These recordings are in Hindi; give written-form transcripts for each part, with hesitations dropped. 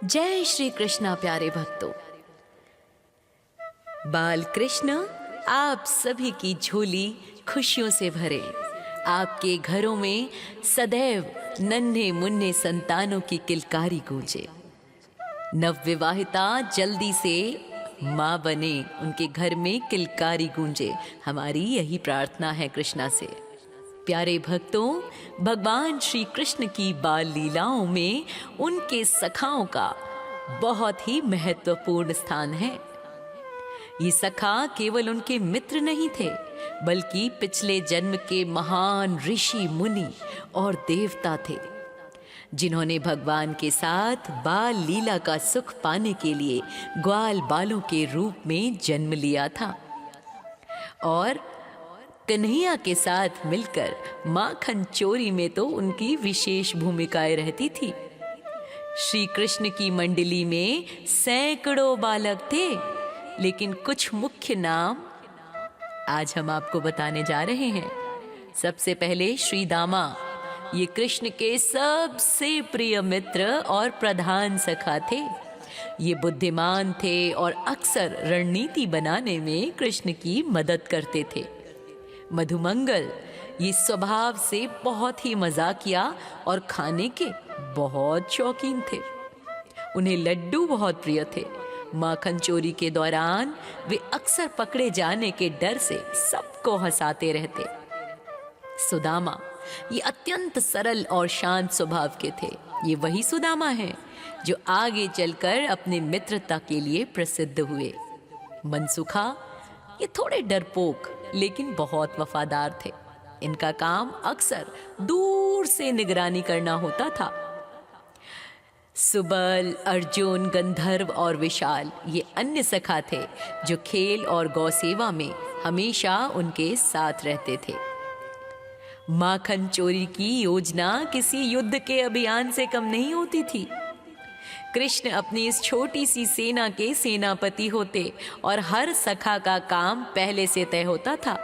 जय श्री कृष्णा प्यारे भक्तों। बाल कृष्ण आप सभी की झोली खुशियों से भरे। आपके घरों में सदैव नन्हे मुन्ने संतानों की किलकारी गूंजे। नवविवाहिता जल्दी से माँ बने, उनके घर में किलकारी गूंजे। हमारी यही प्रार्थना है कृष्णा से। प्यारे भक्तों, भगवान श्री कृष्ण की बाल लीलाओं में उनके सखाओं का बहुत ही महत्वपूर्ण स्थान है। ये सखा केवल उनके मित्र नहीं थे, बल्कि पिछले जन्म के महान ऋषि मुनि और देवता थे, जिन्होंने भगवान के साथ बाल लीला का सुख पाने के लिए ग्वाल बालों के रूप में जन्म लिया था। और कन्हैया के साथ मिलकर माखन चोरी में तो उनकी विशेष भूमिकाएं रहती थी। श्री कृष्ण की मंडली में सैकड़ों बालक थे, लेकिन कुछ मुख्य नाम आज हम आपको बताने जा रहे हैं। सबसे पहले श्री दामा, ये कृष्ण के सबसे प्रिय मित्र और प्रधान सखा थे। ये बुद्धिमान थे और अक्सर रणनीति बनाने में कृष्ण की मदद करते थे। मधुमंगल, ये स्वभाव से बहुत ही मजाकिया और खाने के बहुत शौकीन थे। उन्हें लड्डू बहुत प्रिय थे। माखन चोरी के दौरान वे अक्सर पकड़े जाने के डर से सबको हंसाते रहते। सुदामा, ये अत्यंत सरल और शांत स्वभाव के थे। ये वही सुदामा हैं जो आगे चलकर अपने मित्रता के लिए प्रसिद्ध हुए। मनसुखा, ये थोड़े डरपोक लेकिन बहुत वफादार थे। इनका काम अक्सर दूर से निगरानी करना होता था। सुबल, अर्जुन, गंधर्व और विशाल, ये अन्य सखा थे जो खेल और गौसेवा में हमेशा उनके साथ रहते थे। माखन चोरी की योजना किसी युद्ध के अभियान से कम नहीं होती थी। कृष्ण अपनी इस छोटी सी सेना के सेनापति होते और हर सखा का काम पहले से तय होता था।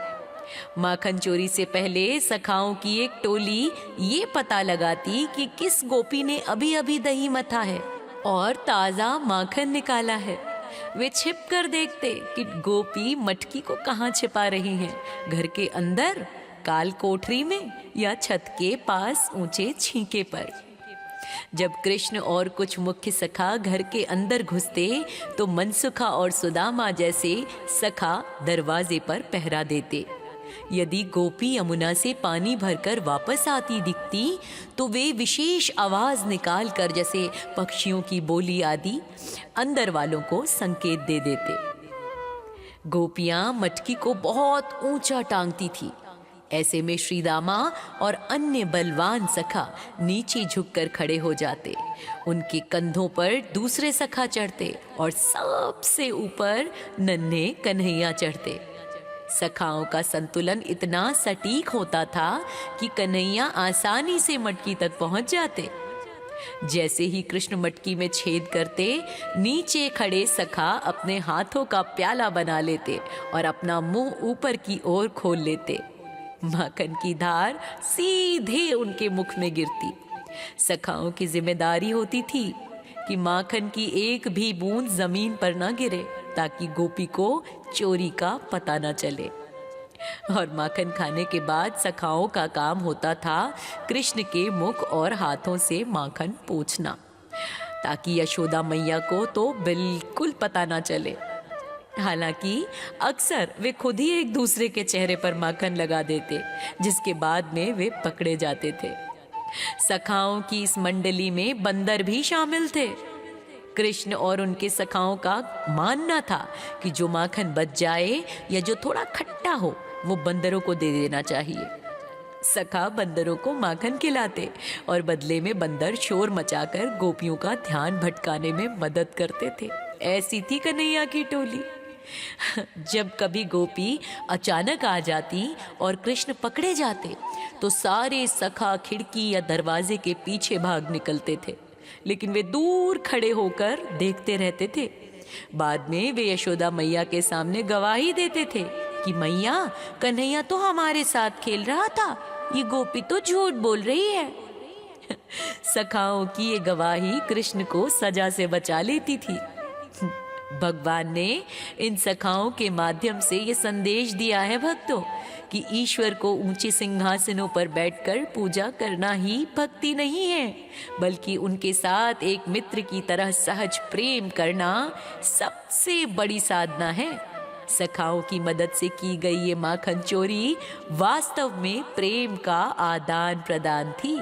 माखन चोरी से पहले सखाओं की एक टोली ये पता लगाती कि किस गोपी ने अभी अभी दही मथा है और ताजा माखन निकाला है। वे छिप कर देखते कि गोपी मटकी को कहाँ छिपा रही हैं, घर के अंदर, काल कोठरी में या छत के पास ऊंचे छींके पर। जब कृष्ण और कुछ मुख्य सखा घर के अंदर घुसते तो मनसुखा और सुदामा जैसे सखा दरवाजे पर पहरा देते। यदि गोपी यमुना से पानी भरकर वापस आती दिखती तो वे विशेष आवाज निकालकर, जैसे पक्षियों की बोली आदि, अंदर वालों को संकेत दे देते। गोपियां मटकी को बहुत ऊंचा टांगती थी। ऐसे में श्रीदामा और अन्य बलवान सखा नीचे झुककर खड़े हो जाते। उनके कंधों पर दूसरे सखा चढ़ते और सबसे ऊपर नन्हे कन्हैया चढ़ते। सखाओं का संतुलन इतना सटीक होता था कि कन्हैया आसानी से मटकी तक पहुंच जाते। जैसे ही कृष्ण मटकी में छेद करते, नीचे खड़े सखा अपने हाथों का प्याला बना लेते और अपना मुंह ऊपर की ओर खोल लेते। माखन की धार सीधे उनके मुख में गिरती। सखाओं की जिम्मेदारी होती थी कि माखन की एक भी बूंद जमीन पर ना गिरे, ताकि गोपी को चोरी का पता ना चले। और माखन खाने के बाद सखाओं का काम होता था कृष्ण के मुख और हाथों से माखन पोंछना, ताकि यशोदा मैया को तो बिल्कुल पता ना चले। हालांकि अक्सर वे खुद ही एक दूसरे के चेहरे पर माखन लगा देते, जिसके बाद में वे पकड़े जाते थे। सखाओं की इस मंडली में बंदर भी शामिल थे। कृष्ण और उनके सखाओं का मानना था कि जो माखन बच जाए या जो थोड़ा खट्टा हो, वो बंदरों को दे देना चाहिए। सखा बंदरों को माखन खिलाते और बदले में बंदर शोर मचाकर गोपियों का ध्यान भटकाने में मदद करते थे। ऐसी थी कन्हैया की टोली। जब कभी गोपी अचानक आ जाती और कृष्ण पकड़े जाते तो सारे सखा खिड़की या दरवाजे के पीछे भाग निकलते थे, लेकिन वे दूर खड़े होकर देखते रहते थे। बाद में वे यशोदा मैया के सामने गवाही देते थे कि मैया, कन्हैया तो हमारे साथ खेल रहा था, ये गोपी तो झूठ बोल रही है। सखाओं की ये गवाही कृष्ण को सजा से बचा लेती थी। भगवान ने इन सखाओं के माध्यम से ये संदेश दिया है भक्तों कि ईश्वर को ऊंचे सिंहासनों पर बैठकर पूजा करना ही भक्ति नहीं है, बल्कि उनके साथ एक मित्र की तरह सहज प्रेम करना सबसे बड़ी साधना है। सखाओं की मदद से की गई ये माखन चोरी वास्तव में प्रेम का आदान प्रदान थी।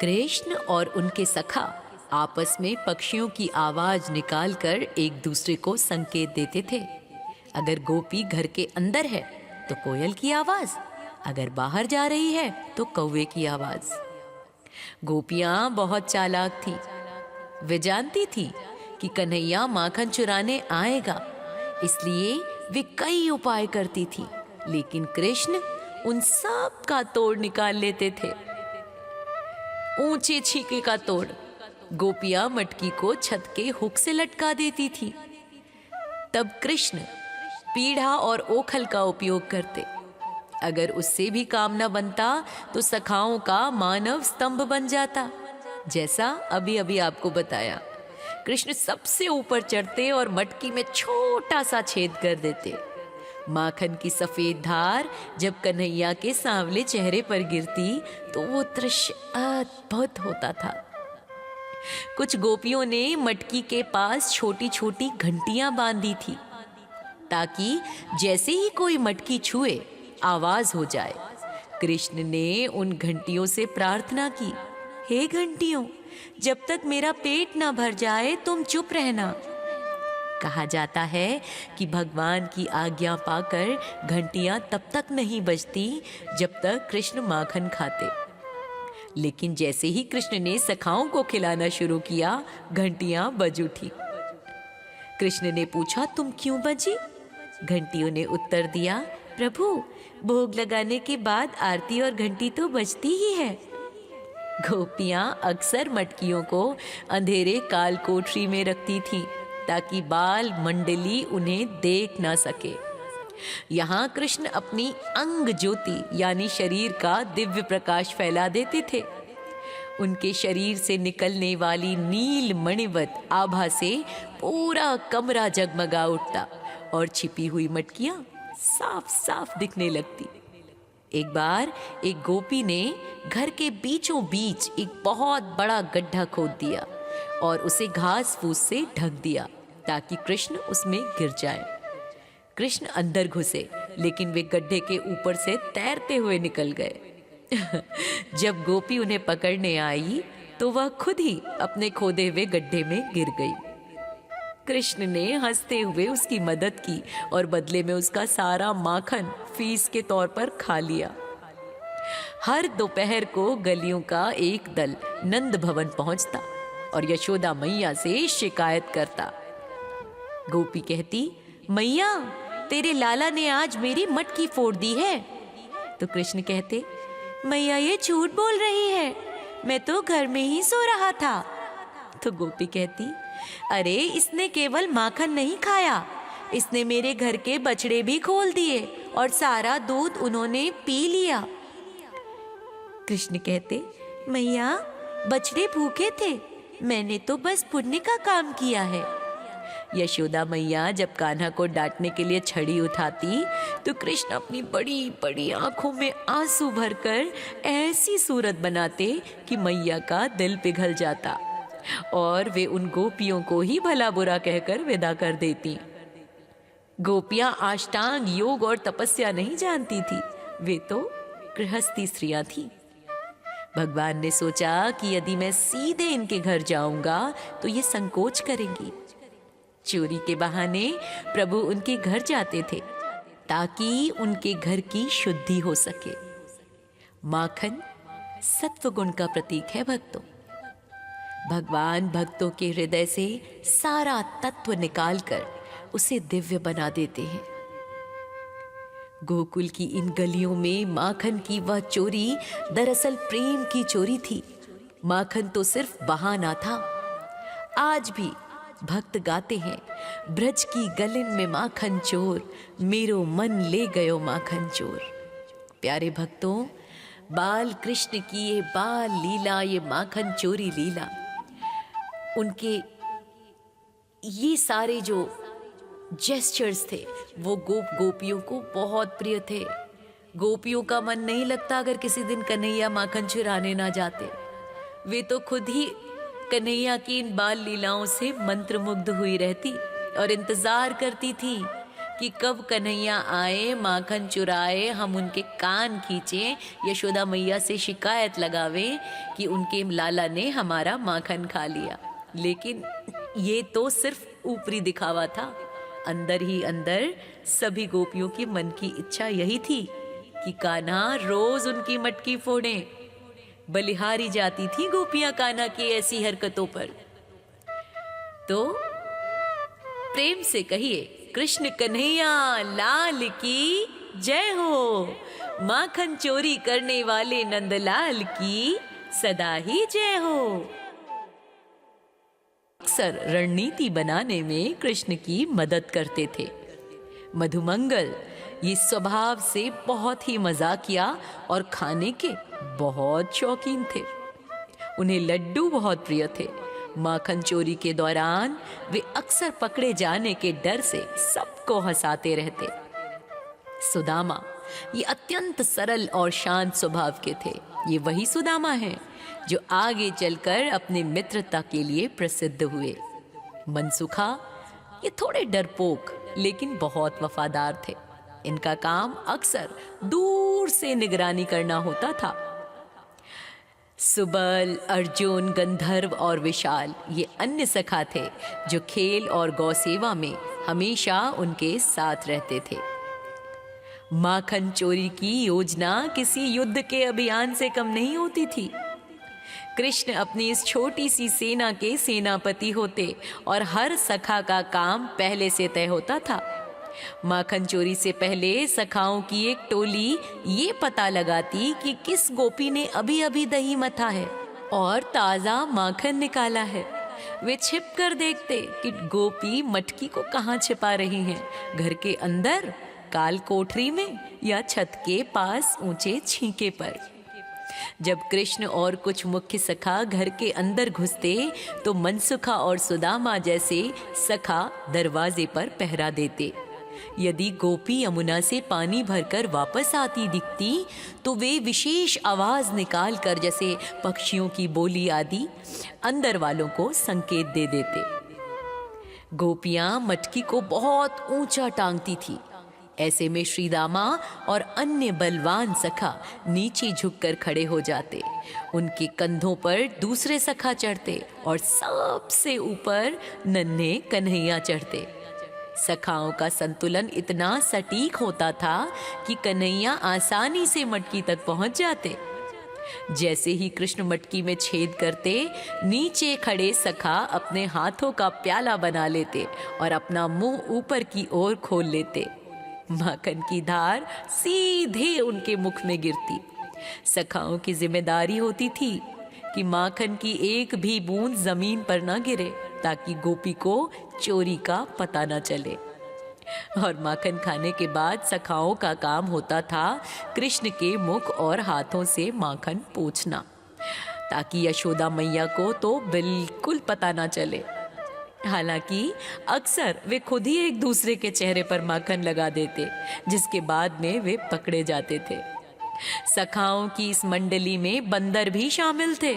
कृष्ण और उनके सखा आपस में पक्षियों की आवाज निकालकर एक दूसरे को संकेत देते थे। अगर गोपी घर के अंदर है तो कोयल की आवाज, अगर बाहर जा रही है तो कौवे की आवाज। गोपियां बहुत चालाक थी। वे जानती थी कि कन्हैया माखन चुराने आएगा, इसलिए वे कई उपाय करती थी, लेकिन कृष्ण उन सब का तोड़ निकाल लेते थे। ऊंचे छीके का तोड़। गोपियां मटकी को छत के हुक से लटका देती थी। तब कृष्ण पीढ़ा और ओखल का उपयोग करते। अगर उससे भी काम न बनता तो सखाओं का मानव स्तंभ बन जाता, जैसा अभी अभी आपको बताया। कृष्ण सबसे ऊपर चढ़ते और मटकी में छोटा सा छेद कर देते। माखन की सफेद धार जब कन्हैया के सांवले चेहरे पर गिरती तो वो दृश्य अद्भुत होता था। कुछ गोपियों ने मटकी के पास छोटी छोटी घंटियां बांधी थी, ताकि जैसे ही कोई मटकी छुए आवाज हो जाए। कृष्ण ने उन घंटियों से प्रार्थना की, हे घंटियों, जब तक मेरा पेट ना भर जाए तुम चुप रहना। कहा जाता है कि भगवान की आज्ञा पाकर घंटियां तब तक नहीं बजती जब तक कृष्ण माखन खाते। लेकिन जैसे ही कृष्ण ने सखाओं को खिलाना शुरू किया, घंटियां बज उठी। कृष्ण ने पूछा, तुम क्यों बजी? घंटियों ने उत्तर दिया, प्रभु, भोग लगाने के बाद आरती और घंटी तो बजती ही है। गोपियां अक्सर मटकियों को अंधेरे काल कोठरी में रखती थीं, ताकि बाल मंडली उन्हें देख ना सके। यहाँ कृष्ण अपनी अंग ज्योति यानी शरीर का दिव्य प्रकाश फैला देते थे। उनके शरीर से निकलने वाली नील मणिवत आभा से पूरा कमरा जगमगा उठता और छिपी हुई मटकियां साफ साफ दिखने लगती। एक बार एक गोपी ने घर के बीचों बीच एक बहुत बड़ा गड्ढा खोद दिया और उसे घास फूस से ढक दिया ताकि कृष्ण उसमें गिर जाए। कृष्ण अंदर घुसे, लेकिन वे गड्ढे के ऊपर से तैरते हुए निकल गए। जब गोपी उन्हें पकड़ने आई तो वह खुद ही अपने खोदे हुए गड्ढे में गिर गई। कृष्ण ने हंसते हुए उसकी मदद की और बदले में उसका सारा माखन फीस के तौर पर खा लिया। हर दोपहर को गलियों का एक दल नंद भवन पहुंचता और यशोदा मैया से शिकायत करता। गोपी कहती, मैया, तेरे लाला ने आज मेरी मटकी फोड़ दी है। तो कृष्ण कहते, मैया ये झूठ बोल रही है, मैं तो घर में ही सो रहा था। तो गोपी कहती, अरे इसने केवल माखन नहीं खाया, इसने मेरे घर के बछड़े भी खोल दिए और सारा दूध उन्होंने पी लिया। कृष्ण कहते, मैया, बछड़े भूखे थे, मैंने तो बस पुण्य का काम किया है। यशोदा मैया जब कान्हा को डांटने के लिए छड़ी उठाती तो कृष्ण अपनी बड़ी बड़ी आंखों में आंसू भरकर ऐसी सूरत बनाते कि मैया का दिल पिघल जाता और वे उन गोपियों को ही भला बुरा कहकर विदा कर देती। गोपियां अष्टांग योग और तपस्या नहीं जानती थी, वे तो गृहस्थी स्त्रियां थीं। भगवान ने सोचा कि यदि मैं सीधे इनके घर जाऊंगा तो ये संकोच करेंगी। चोरी के बहाने प्रभु उनके घर जाते थे ताकि उनके घर की शुद्धि हो सके। माखन सत्व गुण का प्रतीक है भक्तों। भगवान भक्तों के हृदय से सारा तत्व निकालकर उसे दिव्य बना देते हैं। गोकुल की इन गलियों में माखन की वह चोरी दरअसल प्रेम की चोरी थी। माखन तो सिर्फ बहाना था। आज भी भक्त गाते हैं, ब्रज की गलिन में माखन चोर, मेरो मन ले गयो माखन चोर। प्यारे भक्तों, बाल कृष्ण की ये बाल लीला, ये माखन चोरी लीला, उनके ये सारे जो जेस्चर्स थे वो गोपियों को बहुत प्रिय थे। गोपियों का मन नहीं लगता अगर किसी दिन कन्हैया माखन चुराने ना जाते। वे तो खुद ही कन्हैया की इन बाल लीलाओं से मंत्रमुग्ध हुई रहती और इंतजार करती थी कि कब कन्हैया आए, माखन चुराए, हम उनके कान खींचे, यशोदा मैया से शिकायत लगावे कि उनके लाला ने हमारा माखन खा लिया। लेकिन ये तो सिर्फ ऊपरी दिखावा था। अंदर ही अंदर सभी गोपियों की मन की इच्छा यही थी कि कान्हा रोज उनकी मटकी फोड़े। बलिहारी जाती थी गोपियां कान्हा की ऐसी हरकतों पर। तो प्रेम से कहिए, कृष्ण कन्हैया लाल की जय हो। माखन चोरी करने वाले नंदलाल की सदा ही जय हो। अक्सर रणनीति बनाने में कृष्ण की मदद करते थे। मधुमंगल ये स्वभाव से बहुत ही मजाकिया और खाने के बहुत शौकीन थे। उन्हें लड्डू बहुत प्रिय थे। माखन चोरी के दौरान वे अक्सर पकड़े जाने के डर से सबको हंसाते रहते। सुदामा ये अत्यंत सरल और शांत स्वभाव के थे। ये वही सुदामा हैं जो आगे चलकर अपने मित्रता के लिए प्रसिद्ध हुए। मनसुखा ये थोड़े डरपोक लेकिन बहुत वफादार थे। इनका काम अक्सर दूर से निगरानी करना होता था। सुबल, अर्जुन, गंधर्व और विशाल ये अन्य सखा थे जो खेल और गौसेवा में हमेशा उनके साथ रहते थे। माखन चोरी की योजना किसी युद्ध के अभियान से कम नहीं होती थी। कृष्ण अपनी इस छोटी सी सेना के सेनापति होते और हर सखा का काम पहले से तय होता था। माखन चोरी से पहले सखाओं की एक टोली ये पता लगाती कि किस गोपी ने अभी अभी दही मथा है और ताजा माखन निकाला है। वे छिप कर देखते कि गोपी मटकी को कहाँ छिपा रही हैं, घर के अंदर, काल कोठरी में या छत के पास ऊंचे छींके पर। जब कृष्ण और कुछ मुख्य सखा घर के अंदर घुसते तो मनसुखा और सुदामा जैसे सखा दरवाजे पर पहरा देते। यदि गोपी यमुना से पानी भरकर वापस आती दिखती तो वे विशेष आवाज निकालकर, जैसे पक्षियों की बोली आदि, अंदर वालों को संकेत दे देते। गोपियां मटकी को बहुत ऊंचा टांगती थी। ऐसे में श्रीदामा और अन्य बलवान सखा नीचे झुककर खड़े हो जाते। उनके कंधों पर दूसरे सखा चढ़ते और सबसे ऊपर नन्हे कन्हैया चढ़ते। सखाओं का संतुलन इतना सटीक होता था कि कन्हैया आसानी से मटकी तक पहुंच जाते। जैसे ही कृष्ण मटकी में छेद करते, नीचे खड़े सखा अपने हाथों का प्याला बना लेते और अपना मुंह ऊपर की ओर खोल लेते। माखन की धार सीधे उनके मुख में गिरती। सखाओं की जिम्मेदारी होती थी कि माखन की एक भी बूंद जमीन पर न गिरे ताकि गोपी को चोरी का पता न चले। और माखन खाने के बाद सखाओं का काम होता था कृष्ण के मुख और हाथों से माखन पोंछना, ताकि यशोदा मैया को तो बिल्कुल पता न चले। हालांकि अक्सर वे खुद ही एक दूसरे के चेहरे पर माखन लगा देते, जिसके बाद में वे पकड़े जाते थे। सखाओं की इस मंडली में बंदर भी शामिल थे।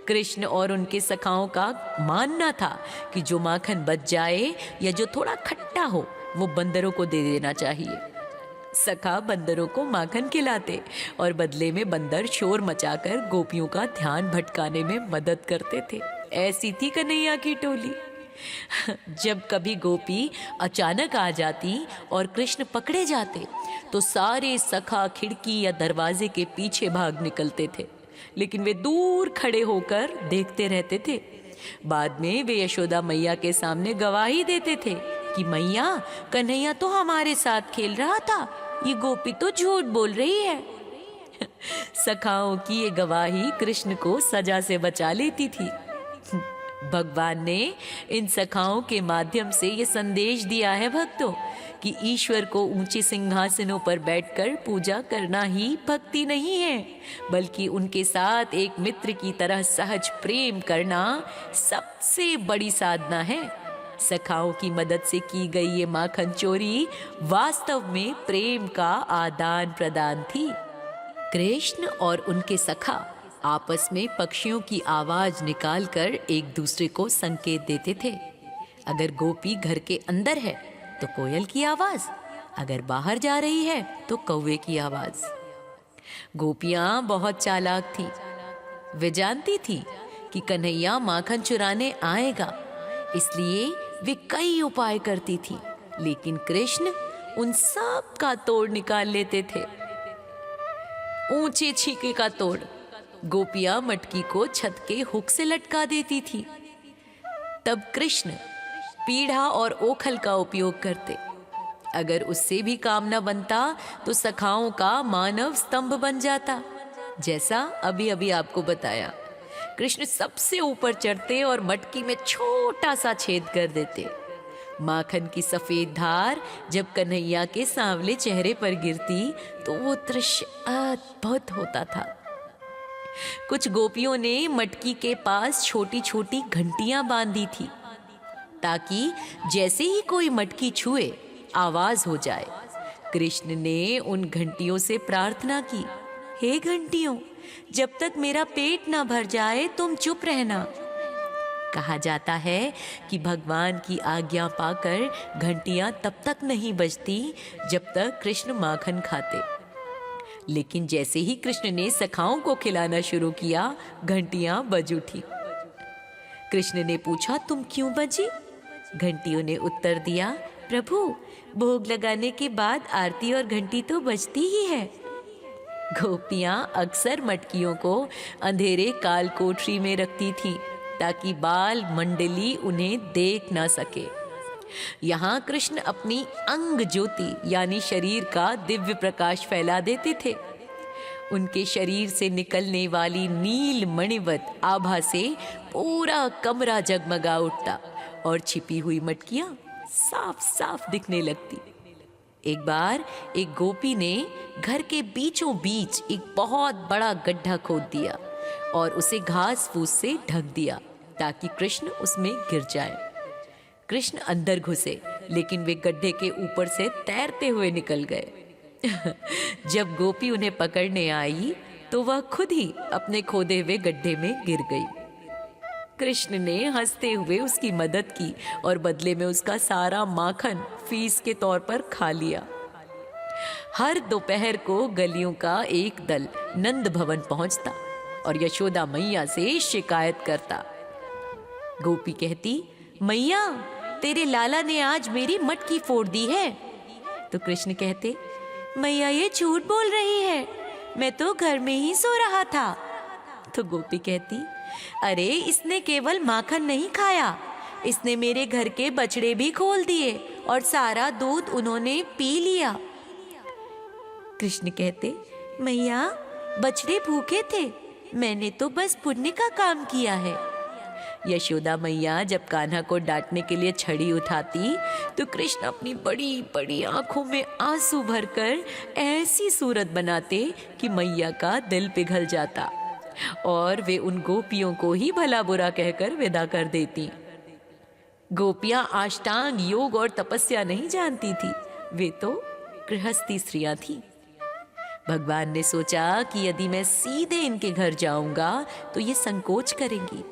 कृष्ण और उनके सखाओं का मानना था कि जो माखन बच जाए या जो थोड़ा खट्टा हो वो बंदरों को दे देना चाहिए। सखा बंदरों को माखन खिलाते और बदले में बंदर शोर मचाकर गोपियों का ध्यान भटकाने में मदद करते थे। ऐसी थी कन्हैया की टोली। जब कभी गोपी अचानक आ जाती और कृष्ण पकड़े जाते तो सारे सखा खिड़की या दरवाजे के पीछे भाग निकलते थे, लेकिन वे दूर खड़े होकर देखते रहते थे। बाद में वे यशोदा मैया के सामने गवाही देते थे कि मैया, कन्हैया तो हमारे साथ खेल रहा था, ये गोपी तो झूठ बोल रही है। सखाओं की ये गवाही कृष्ण को सजा से बचा लेती थी। भगवान ने इन सखाओं के माध्यम से ये संदेश दिया है भक्तों कि ईश्वर को ऊंचे सिंहासनों पर बैठकर पूजा करना ही भक्ति नहीं है, बल्कि उनके साथ एक मित्र की तरह सहज प्रेम करना सबसे बड़ी साधना है। सखाओं की मदद से की गई ये माखन चोरी वास्तव में प्रेम का आदान प्रदान थी। कृष्ण और उनके सखा आपस में पक्षियों की आवाज निकालकर एक दूसरे को संकेत देते थे। अगर गोपी घर के अंदर है तो कोयल की आवाज, अगर बाहर जा रही है तो कौवे की आवाज। गोपियां बहुत चालाक थी। वे जानती थी कि कन्हैया माखन चुराने आएगा, इसलिए वे कई उपाय करती थी, लेकिन कृष्ण उन सब का तोड़ निकाल लेते थे। ऊंचे छीके का तोड़। गोपियां मटकी को छत के हुक से लटका देती थी। तब कृष्ण पीढ़ा और ओखल का उपयोग करते। अगर उससे भी काम न बनता तो सखाओं का मानव स्तंभ बन जाता, जैसा अभी अभी आपको बताया। कृष्ण सबसे ऊपर चढ़ते और मटकी में छोटा सा छेद कर देते। माखन की सफेद धार जब कन्हैया के सांवले चेहरे पर गिरती तो वो दृश्य अद्भुत होता था। कुछ गोपियों ने मटकी के पास छोटी छोटी घंटियां बांधी थी, ताकि जैसे ही कोई मटकी छुए आवाज हो जाए। कृष्ण ने उन घंटियों से प्रार्थना की, हे घंटियों, जब तक मेरा पेट ना भर जाए तुम चुप रहना। कहा जाता है कि भगवान की आज्ञा पाकर घंटियां तब तक नहीं बजती जब तक कृष्ण माखन खाते, लेकिन जैसे ही कृष्ण ने सखाओं को खिलाना शुरू किया, घंटियां बज उठी। कृष्ण ने पूछा, तुम क्यों बजी? घंटियों ने उत्तर दिया, प्रभु, भोग लगाने के बाद आरती और घंटी तो बजती ही है। गोपियां अक्सर मटकियों को अंधेरे काल कोठरी में रखती थीं, ताकि बाल मंडली उन्हें देख ना सके। यहाँ कृष्ण अपनी अंग ज्योति यानी शरीर का दिव्य प्रकाश फैला देते थे। उनके शरीर से निकलने वाली नील मणिवत आभा से पूरा कमरा जगमगा उठता और छिपी हुई मटकियां साफ साफ दिखने लगती। एक बार एक गोपी ने घर के बीचों बीच एक बहुत बड़ा गड्ढा खोद दिया और उसे घास फूस से ढक दिया, ताकि कृष्ण उसमें गिर जाए। कृष्ण अंदर घुसे, लेकिन वे गड्ढे के ऊपर से तैरते हुए निकल गए। जब गोपी उन्हें पकड़ने आई तो वह खुद ही अपने खोदे हुए गड्ढे में गिर गई। कृष्ण ने हंसते हुए उसकी मदद की और बदले में उसका सारा माखन फीस के तौर पर खा लिया। हर दोपहर को गलियों का एक दल नंद भवन पहुंचता और यशोदा मैया से शिकायत करता। गोपी कहती, मैया, तेरे लाला ने आज मेरी मटकी फोड़ दी है। तो कृष्ण कहते, मैया ये झूठ बोल रही है, मैं तो घर में ही सो रहा था। तो गोपी कहती, अरे इसने केवल माखन नहीं खाया, इसने मेरे घर के बछड़े भी खोल दिए और सारा दूध उन्होंने पी लिया। कृष्ण कहते, मैया बछड़े भूखे थे, मैंने तो बस पुण्य का काम किया है। यशोदा मैया जब कान्हा को डांटने के लिए छड़ी उठाती तो कृष्ण अपनी बड़ी बड़ी आंखों में आंसू भरकर ऐसी सूरत बनाते कि मैया का दिल पिघल जाता और वे उन गोपियों को ही भला बुरा कहकर विदा कर देती। गोपियां अष्टांग योग और तपस्या नहीं जानती थी, वे तो गृहस्थी स्त्रियां थीं। भगवान ने सोचा कि यदि मैं सीधे इनके घर जाऊंगा तो ये संकोच करेंगी।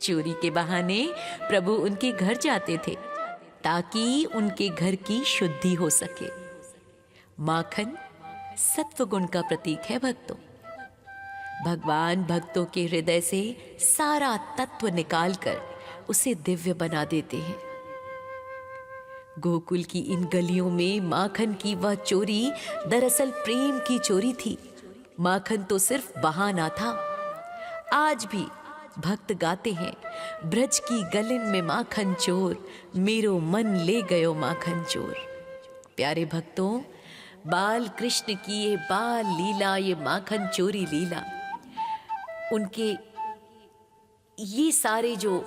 चोरी के बहाने प्रभु उनके घर जाते थे ताकि उनके घर की शुद्धि हो सके। माखन सत्व गुण का प्रतीक है भक्तों। भगवान भक्तों के हृदय से सारा तत्व निकालकर उसे दिव्य बना देते हैं। गोकुल की इन गलियों में माखन की वह चोरी दरअसल प्रेम की चोरी थी। माखन तो सिर्फ बहाना था। आज भी भक्त गाते हैं, ब्रज की गलिन में माखन चोर, मेरो मन ले गयो माखन चोर। प्यारे भक्तों, बाल कृष्ण की ये बाल लीला, ये माखन चोरी लीला, उनके ये सारे जो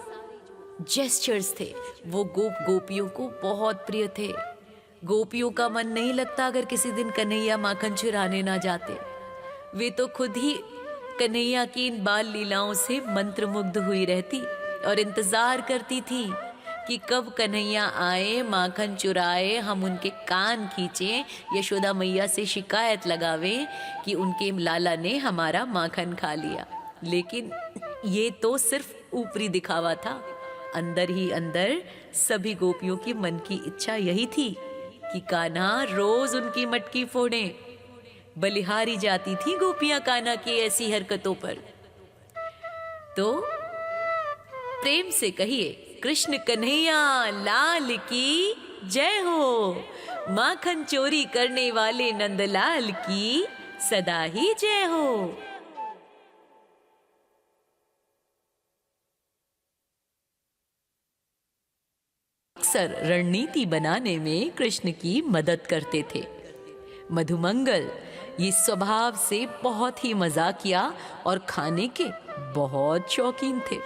जेस्चर्स थे वो गोपियों को बहुत प्रिय थे। गोपियों का मन नहीं लगता अगर किसी दिन कन्हैया माखन चुराने ना जाते। वे तो खुद ही कन्हैया की इन बाल लीलाओं से मंत्रमुग्ध हुई रहती और इंतजार करती थी कि कब कन्हैया आए, माखन चुराए, हम उनके कान खींचे, यशोदा मैया से शिकायत लगावे कि उनके लाला ने हमारा माखन खा लिया। लेकिन ये तो सिर्फ ऊपरी दिखावा था। अंदर ही अंदर सभी गोपियों की मन की इच्छा यही थी कि कान्हा रोज उनकी मटकी फोड़े। बलिहारी जाती थी गोपियां कान्हा की ऐसी हरकतों पर। तो प्रेम से कहिए, कृष्ण कन्हैया लाल की जय हो। माखन चोरी करने वाले नंदलाल की सदा ही जय हो। अक्सर रणनीति बनाने में कृष्ण की मदद करते थे। मधुमंगल ये स्वभाव से बहुत ही मजाकिया और खाने के बहुत शौकीन थे।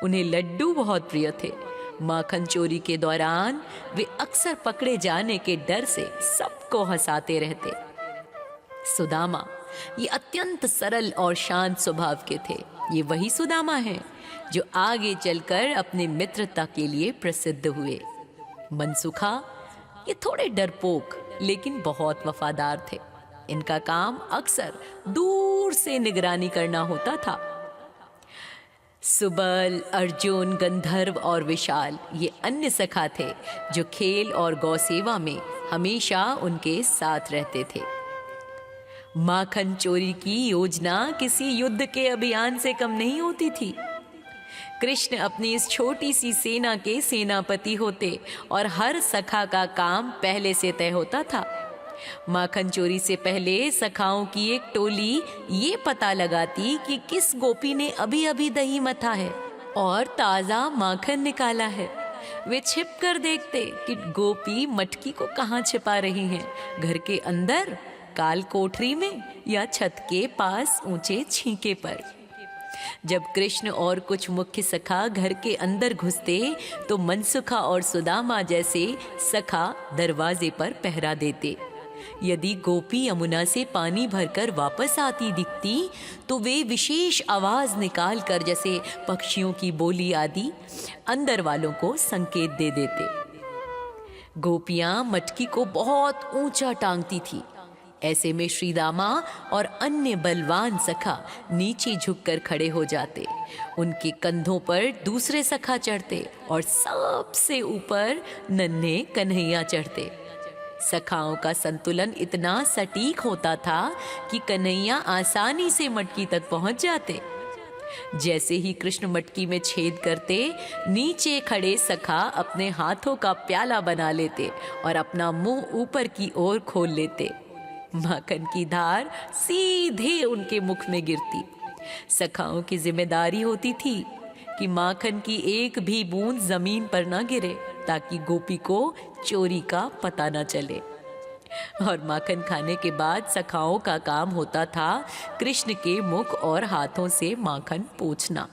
उन्हें लड्डू बहुत प्रिय थे। माखन चोरी के दौरान वे अक्सर पकड़े जाने के डर से सबको हंसाते रहते। सुदामा ये अत्यंत सरल और शांत स्वभाव के थे। ये वही सुदामा हैं जो आगे चलकर अपनी मित्रता के लिए प्रसिद्ध हुए। मनसुखा ये थोड़े डरपोक लेकिन बहुत वफादार थे। इनका काम अक्सर दूर से निगरानी करना होता था। सुबल, अर्जुन, गंधर्व और विशाल ये अन्य सखा थे जो खेल और गौसेवा में हमेशा उनके साथ रहते थे। माखन चोरी की योजना किसी युद्ध के अभियान से कम नहीं होती थी। कृष्ण अपनी इस छोटी सी सेना के सेनापति होते और हर सखा का काम पहले से तय होता था। माखन चोरी से पहले सखाओं की एक टोली ये पता लगाती कि किस गोपी ने अभी अभी दही मथा है और ताजा माखन निकाला है। वे छिप कर देखते कि गोपी मटकी को कहाँ छिपा रही हैं, घर के अंदर, काल कोठरी में या छत के पास ऊंचे छींके पर। जब कृष्ण और कुछ मुख्य सखा घर के अंदर घुसते तो मनसुखा और सुदामा जैसे सखा दरवाजे पर पहरा देते। यदि गोपी यमुना से पानी भरकर वापस आती दिखती तो वे विशेष आवाज निकालकर, जैसे पक्षियों की बोली आदि, अंदर वालों को संकेत दे देते। गोपियां मटकी को बहुत ऊंचा टांगती थी। ऐसे में श्रीदामा और अन्य बलवान सखा नीचे झुककर खड़े हो जाते। उनके कंधों पर दूसरे सखा चढ़ते और सबसे ऊपर नन्हे कन्हैया चढ़ते। सखाओं का संतुलन इतना सटीक होता था कि कन्हैया आसानी से मटकी तक पहुंच जाते। जैसे ही कृष्ण मटकी में छेद करते, नीचे खड़े सखा अपने हाथों का प्याला बना लेते और अपना मुंह ऊपर की ओर खोल लेते। माखन की धार सीधे उनके मुख में गिरती। सखाओं की जिम्मेदारी होती थी कि माखन की एक भी बूंद जमीन पर न गिरे ताकि गोपी को चोरी का पता न चले। और माखन खाने के बाद सखाओं का काम होता था कृष्ण के मुख और हाथों से माखन पोंछना,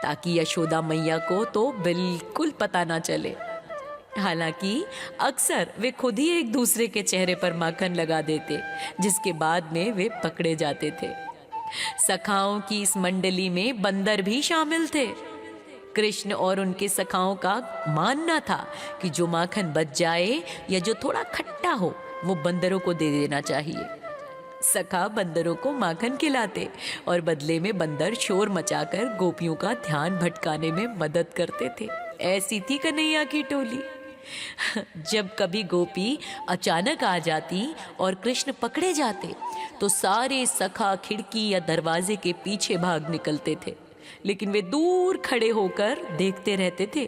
ताकि यशोदा मैया को तो बिल्कुल पता न चले। हालांकि अक्सर वे खुद ही एक दूसरे के चेहरे पर माखन लगा देते, जिसके बाद में वे पकड़े जाते थे। सखाओं की इस मंडली में बंदर भी शामिल थे। कृष्ण और उनके सखाओं का मानना था कि जो माखन बच जाए या जो थोड़ा खट्टा हो वो बंदरों को दे देना चाहिए। सखा बंदरों को माखन खिलाते और बदले में बंदर शोर मचाकर गोपियों का ध्यान भटकाने में मदद करते थे। ऐसी थी कन्हैया की टोली। जब कभी गोपी अचानक आ जाती और कृष्ण पकड़े जाते तो सारे सखा खिड़की या दरवाजे के पीछे भाग निकलते थे, लेकिन वे दूर खड़े होकर देखते रहते थे।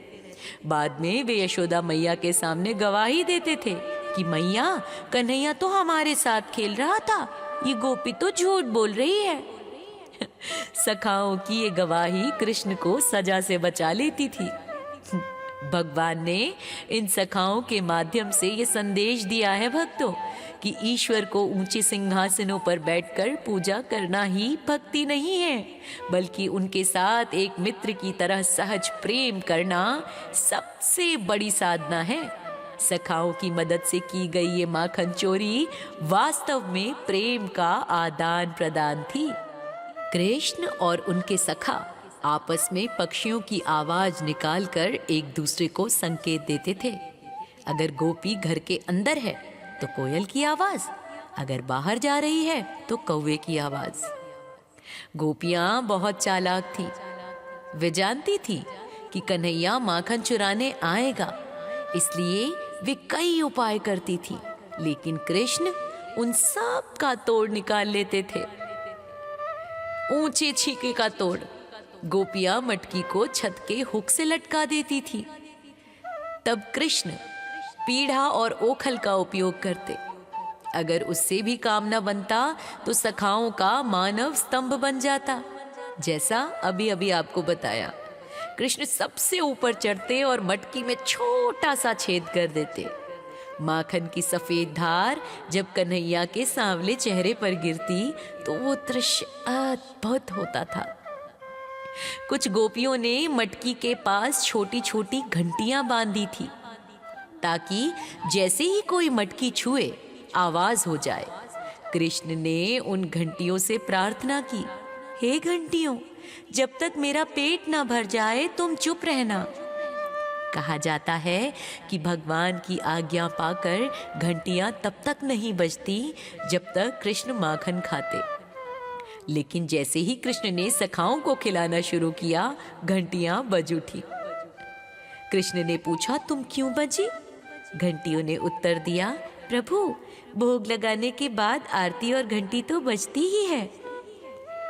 बाद में वे यशोदा मैया के सामने गवाही देते थे कि मैया, कन्हैया तो हमारे साथ खेल रहा था, ये गोपी तो झूठ बोल रही है। सखाओं की ये गवाही कृष्ण को सजा से बचा लेती थी। भगवान ने इन सखाओं के माध्यम से ये संदेश दिया है भक्तों कि ईश्वर को ऊंचे सिंहासनों पर बैठकर पूजा करना ही भक्ति नहीं है, बल्कि उनके साथ एक मित्र की तरह सहज प्रेम करना सबसे बड़ी साधना है। सखाओं की मदद से की गई ये माखन चोरी वास्तव में प्रेम का आदान प्रदान थी। कृष्ण और उनके सखा आपस में पक्षियों की आवाज निकालकर एक दूसरे को संकेत देते थे। अगर गोपी घर के अंदर है तो कोयल की आवाज, अगर बाहर जा रही है तो कौवे की आवाज। गोपियां बहुत चालाक थी। वे जानती थी कि कन्हैया माखन चुराने आएगा, इसलिए वे कई उपाय करती थी, लेकिन कृष्ण उन सब का तोड़ निकाल लेते थे। ऊंचे छीके का तोड़। गोपियां मटकी को छत के हुक से लटका देती थी। तब कृष्ण पीढ़ा और ओखल का उपयोग करते। अगर उससे भी काम न बनता तो सखाओं का मानव स्तंभ बन जाता, जैसा अभी अभी आपको बताया। कृष्ण सबसे ऊपर चढ़ते और मटकी में छोटा सा छेद कर देते। माखन की सफेद धार जब कन्हैया के सांवले चेहरे पर गिरती तो वो दृश्य अद्भुत होता था। कुछ गोपियों ने मटकी के पास छोटी छोटी घंटियां बांधी थी, ताकि जैसे ही कोई मटकी छुए आवाज हो जाए। कृष्ण ने उन घंटियों से प्रार्थना की, हे घंटियों, जब तक मेरा पेट ना भर जाए तुम चुप रहना। कहा जाता है कि भगवान की आज्ञा पाकर घंटियां तब तक नहीं बजती जब तक कृष्ण माखन खाते। लेकिन जैसे ही कृष्ण ने सखाओं को खिलाना शुरू किया, घंटियां बज उठी। कृष्ण ने पूछा, तुम क्यों बजी? घंटियों ने उत्तर दिया, प्रभु, भोग लगाने के बाद आरती और घंटी तो बजती ही है।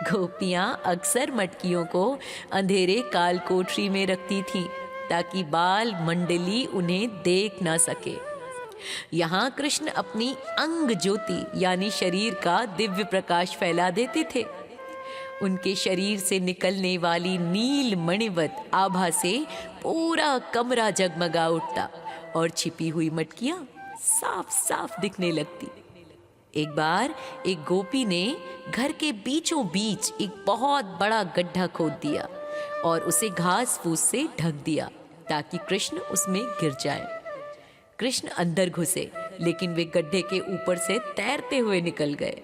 गोपियां अक्सर मटकियों को अंधेरे काल कोठरी में रखती थीं, ताकि बाल मंडली उन्हें देख ना सके। यहाँ कृष्ण अपनी अंग ज्योति यानी शरीर का दिव्य प्रकाश फैला देते थे। उनके शरीर से निकलने वाली नील मणिवत आभा से पूरा कमरा जगमगा उठता और छिपी हुई मटकियां साफ साफ दिखने लगती। एक बार एक गोपी ने घर के बीचों बीच एक बहुत बड़ा गड्ढा खोद दिया और उसे घास फूस से ढक दिया, ताकि कृष्ण उसमें गिर जाए। कृष्ण अंदर घुसे, लेकिन वे गड्ढे के ऊपर से तैरते हुए निकल गए।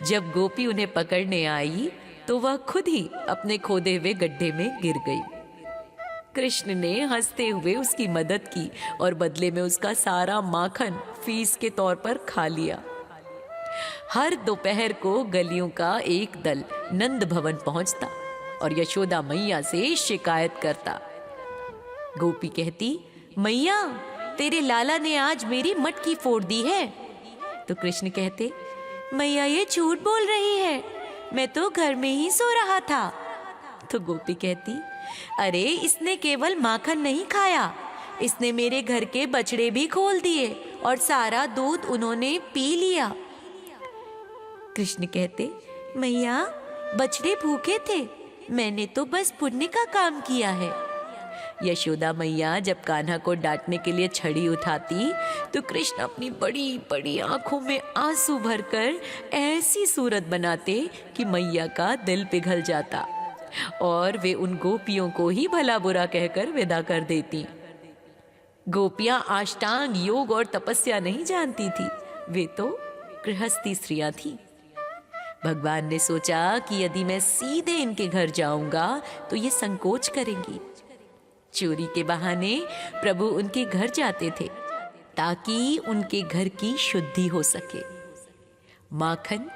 जब गोपी उन्हें पकड़ने आई तो वह खुद ही अपने खोदे हुए गड्ढे में गिर गई। कृष्ण ने हंसते हुए उसकी मदद की और बदले में उसका सारा माखन फीस के तौर पर खा लिया। हर दोपहर को गलियों का एक दल नंद भवन पहुंचता और यशोदा मैया से शिकायत करता। गोपी कहती, मैया, तेरे लाला ने आज मेरी मटकी फोड़ दी है। तो कृष्ण कहते, मैया ये झूठ बोल रही है, मैं तो घर में ही सो रहा था। तो गोपी कहती, अरे इसने केवल माखन नहीं खाया, इसने मेरे घर के बछड़े भी खोल दिए और सारा दूध उन्होंने पी लिया। कृष्ण कहते, मैया, बछड़े भूखे थे, मैंने तो बस पुण्य का काम किया है। यशोदा मैया जब कान्हा को डांटने के लिए छड़ी उठाती तो कृष्ण अपनी बड़ी बड़ी आंखों में आंसू भरकर ऐसी सूरत बनाते कि मैया का दिल पिघल जाता और वे उन गोपियों को ही भला बुरा कहकर विदा कर देती। गोपियां अष्टांग योग और तपस्या नहीं जानती थी, वे तो गृहस्थी स्त्रियां थीं। भगवान ने सोचा कि यदि मैं सीधे इनके घर जाऊंगा तो ये संकोच करेंगी। चोरी के बहाने प्रभु उनके घर जाते थे ताकि उनके घर की शुद्धि हो सके। माखन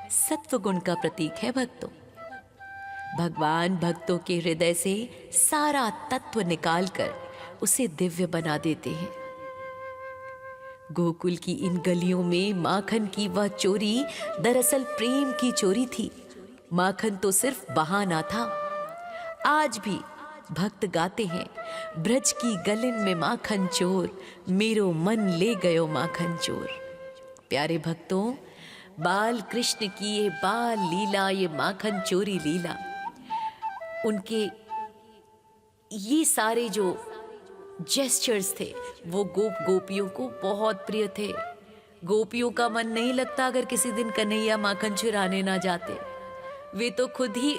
सत्व गुण का प्रतीक है भक्तों। भगवान भक्तों के हृदय से सारा तत्व निकालकर उसे दिव्य बना देते हैं। गोकुल की इन गलियों में माखन की वह चोरी दरअसल प्रेम की चोरी थी। माखन तो सिर्फ बहाना था। आज भी भक्त गाते हैं, ब्रज की गलिन में माखन चोर, मेरो मन ले गयो माखन चोर। प्यारे भक्तों, बाल कृष्ण की ये बाल लीला, ये माखन चोरी लीला, उनके ये सारे जो जेस्चर्स थे वो गोपियों को बहुत प्रिय थे। गोपियों का मन नहीं लगता अगर किसी दिन कन्हैया माखन चुराने ना जाते। वे तो खुद ही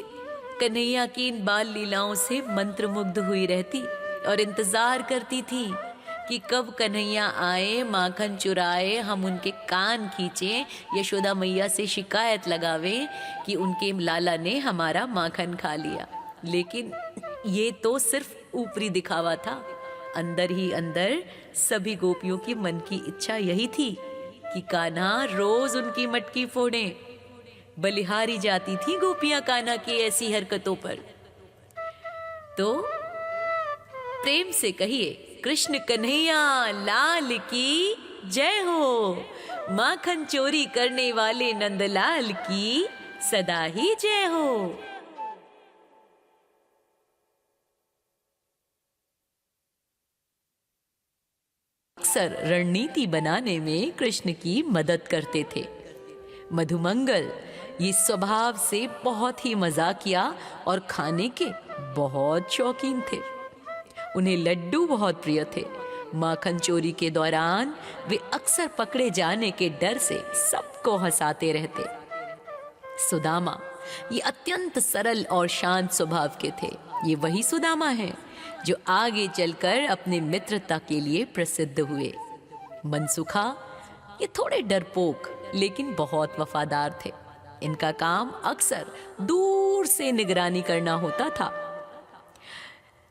कन्हैया की इन बाल लीलाओं से मंत्रमुग्ध हुई रहती और इंतजार करती थी कि कब कन्हैया आए, माखन चुराए, हम उनके कान खींचे, यशोदा मैया से शिकायत लगावे कि उनके लाला ने हमारा माखन खा लिया। लेकिन ये तो सिर्फ ऊपरी दिखावा था। अंदर ही अंदर सभी गोपियों की मन की इच्छा यही थी कि कान्हा रोज उनकी मटकी फोड़े। बलिहारी जाती थी गोपियां कान्हा की ऐसी हरकतों पर। तो प्रेम से कहिए, कृष्ण कन्हैया लाल की जय हो। माखन चोरी करने वाले नंदलाल की सदा ही जय हो। अक्सर रणनीति बनाने में कृष्ण की मदद करते थे। मधुमंगल ये स्वभाव से बहुत ही मजाकिया और खाने के बहुत शौकीन थे। उन्हें लड्डू बहुत प्रिय थे। माखन चोरी के दौरान वे अक्सर पकड़े जाने के डर से सबको हंसाते रहते। सुदामा ये अत्यंत सरल और शांत स्वभाव के थे। ये वही सुदामा हैं जो आगे चलकर अपने मित्रता के लिए प्रसिद्ध हुए। मनसुखा ये थोड़े डरपोक लेकिन बहुत वफादार थे। इनका काम अक्सर दूर से निगरानी करना होता था।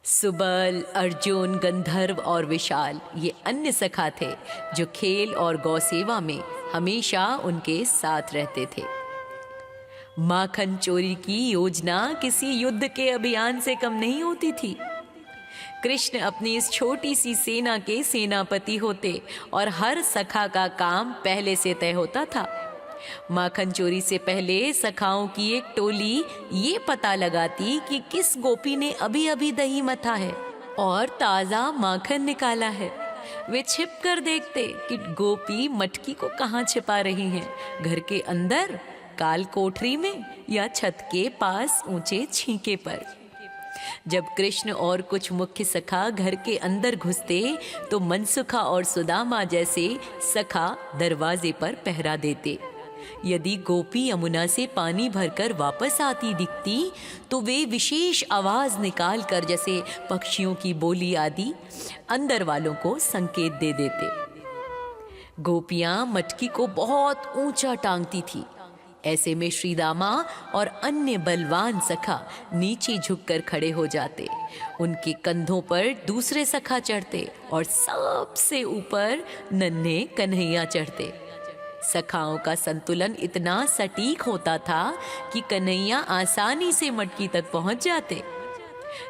सुबल, अर्जुन, गंधर्व और विशाल ये अन्य सखा थे जो खेल और गौसेवा में हमेशा उनके साथ रहते थे। माखन चोरी की योजना किसी युद्ध के अभियान से कम नहीं होती थी। कृष्ण अपनी इस छोटी सी सेना के सेनापति होते और हर सखा का काम पहले से तय होता था। माखन चोरी से पहले सखाओं की एक टोली ये पता लगाती कि किस गोपी ने अभी अभी दही मथा है और ताजा माखन निकाला है। वे छिप कर देखते कि गोपी मटकी को कहाँ छिपा रही हैं, घर के अंदर, काल कोठरी में या छत के पास ऊंचे छींके पर। जब कृष्ण और कुछ मुख्य सखा घर के अंदर घुसते तो मनसुखा और सुदामा जैसे सखा दरवाजे पर पहरा देते। यदि गोपी यमुना से पानी भरकर वापस आती दिखती तो वे विशेष आवाज निकालकर, जैसे पक्षियों की बोली आदि, अंदर वालों को संकेत दे देते। गोपियां मटकी को बहुत ऊंचा टांगती थी। ऐसे में श्रीदामा और अन्य बलवान सखा नीचे झुककर खड़े हो जाते। उनके कंधों पर दूसरे सखा चढ़ते और सबसे ऊपर नन्हे कन्हैया चढ़ते। सखाओं का संतुलन इतना सटीक होता था कि कन्हैया आसानी से मटकी तक पहुंच जाते।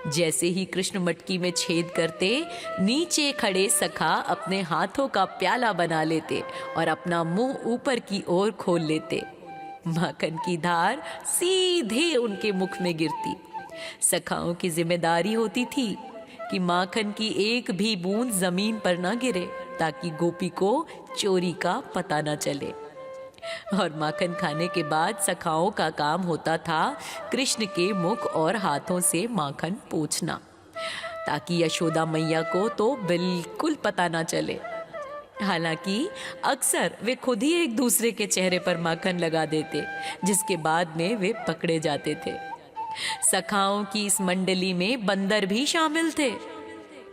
जैसे ही कृष्ण मटकी में छेद करते, नीचे खड़े सखा अपने हाथों का प्याला बना लेते और अपना मुंह ऊपर की ओर खोल लेते। माखन की धार सीधे उनके मुख में गिरती। सखाओं की जिम्मेदारी होती थी कि माखन की एक भी बूंद जमीन पर ना गिरे ताकि गोपी को चोरी का पता न चले। और माखन खाने के बाद सखाओं का काम होता था कृष्ण के मुख और हाथों से माखन पोंछना, ताकि यशोदा मैया को तो बिल्कुल पता ना चले। हालांकि अक्सर वे खुद ही एक दूसरे के चेहरे पर माखन लगा देते, जिसके बाद में वे पकड़े जाते थे। सखाओं की इस मंडली में बंदर भी शामिल थे।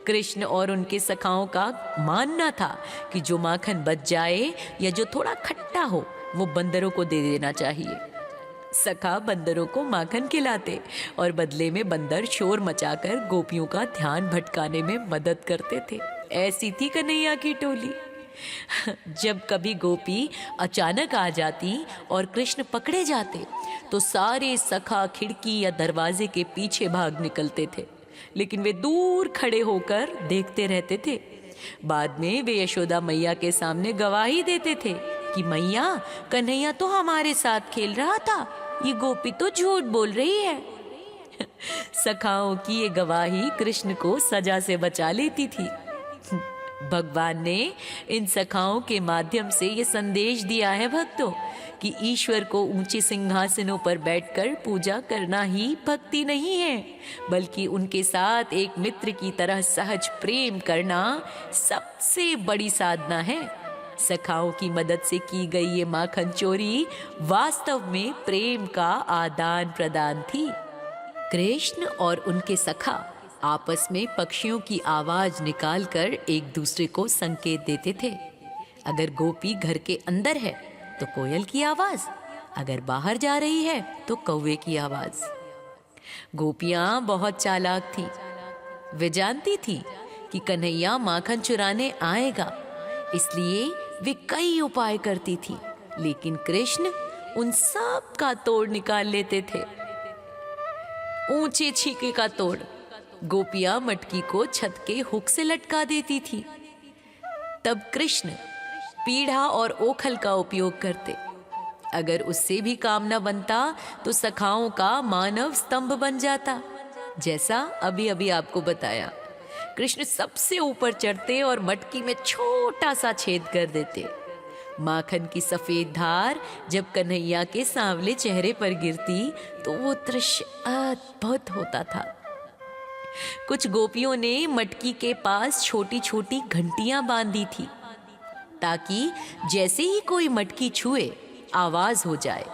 कृष्ण और उनके सखाओं का मानना था कि जो माखन बच जाए या जो थोड़ा खट्टा हो वो बंदरों को दे देना चाहिए। सखा बंदरों को माखन खिलाते और बदले में बंदर शोर मचाकर गोपियों का ध्यान भटकाने में मदद करते थे। ऐसी थी कन्हैया की टोली। जब कभी गोपी अचानक आ जाती और कृष्ण पकड़े जाते तो सारे सखा खिड़की या दरवाजे के पीछे भाग निकलते थे, लेकिन वे दूर खड़े होकर देखते रहते थे। बाद में वे यशोदा मैया के सामने गवाही देते थे कि मैया, कन्हैया तो हमारे साथ खेल रहा था, ये गोपी तो झूठ बोल रही है। सखाओं की ये गवाही कृष्ण को सजा से बचा लेती थी। भगवान ने इन सखाओं के माध्यम से ये संदेश दिया है भक्तों कि ईश्वर को ऊंचे सिंहासनों पर बैठकर पूजा करना ही भक्ति नहीं है, बल्कि उनके साथ एक मित्र की तरह सहज प्रेम करना सबसे बड़ी साधना है। सखाओं की मदद से की गई ये माखन चोरी वास्तव में प्रेम का आदान प्रदान थी। कृष्ण और उनके सखा आपस में पक्षियों की आवाज निकालकर एक दूसरे को संकेत देते थे। अगर गोपी घर के अंदर है तो कोयल की आवाज, अगर बाहर जा रही है तो कौवे की आवाज। गोपियां बहुत चालाक थी। वे जानती थी कि कन्हैया माखन चुराने आएगा, इसलिए वे कई उपाय करती थी, लेकिन कृष्ण उन सब का तोड़ निकाल लेते थे। ऊंचे छीके का तोड़। गोपियां मटकी को छत के हुक से लटका देती थी। तब कृष्ण पीढ़ा और ओखल का उपयोग करते। अगर उससे भी काम न बनता तो सखाओं का मानव स्तंभ बन जाता, जैसा अभी अभी आपको बताया। कृष्ण सबसे ऊपर चढ़ते और मटकी में छोटा सा छेद कर देते। माखन की सफेद धार जब कन्हैया के सांवले चेहरे पर गिरती तो वो दृश्य अद्भुत होता था। कुछ गोपियों ने मटकी के पास छोटी छोटी घंटियां बांधी थी, ताकि जैसे ही कोई मटकी छुए आवाज हो जाए।